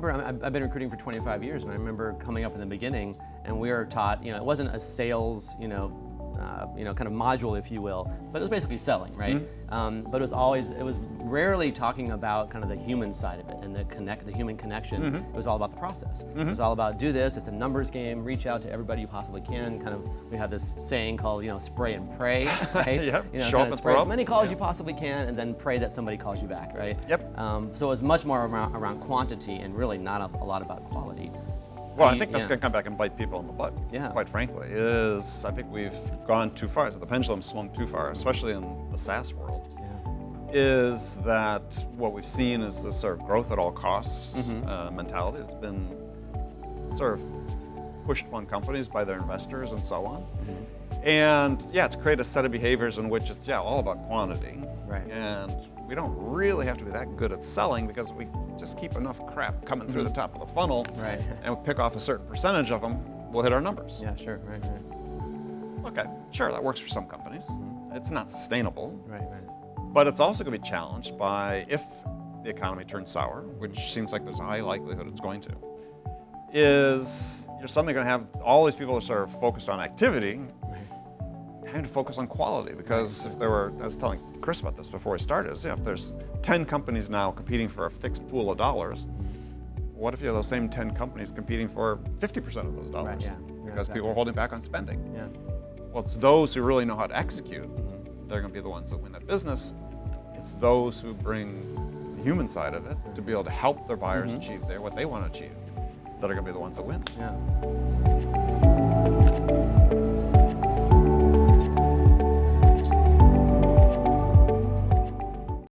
remember, I've been recruiting for 25 years, and I remember coming up in the beginning, and we were taught, it wasn't a sales, kind of module, if you will, but it was basically selling, right? But it was rarely talking about kind of the human side of it and the human connection. It was all about the process. It was all about do this. It's a numbers game. Reach out to everybody you possibly can. Kind of, we have this saying called, spray and pray, right? Show up and spray throw as many calls you possibly can, and then pray that somebody calls you back, right? So it was much more around quantity and really not a lot about quality. Well, I think that's going to come back and bite people in the butt, Yeah. quite frankly, I think we've gone too far. So the pendulum swung too far, especially in the SaaS world, is that what we've seen is this sort of growth at all costs mentality that's been sort of pushed upon companies by their investors and so on. And it's created a set of behaviors in which it's all about quantity. Right. And we don't really have to be that good at selling because we just keep enough crap coming through the top of the funnel, Right. and we pick off a certain percentage of them, we'll hit our numbers. Yeah, sure, right. Okay, sure, that works for some companies. It's not sustainable, Right. but it's also going to be challenged by if the economy turns sour, which seems like there's a high likelihood it's going to, is you're suddenly going to have all these people that are sort of focused on activity having to focus on quality, because if there were, I was telling Chris about this before we started, if there's 10 companies now competing for a fixed pool of dollars, what if you have those same 10 companies competing for 50% of those dollars? Right, yeah. Because Exactly. people are holding back on spending. Yeah. Well, it's those who really know how to execute, they're going to be the ones that win that business. It's those who bring the human side of it to be able to help their buyers achieve what they want to achieve that are going to be the ones that win. Yeah.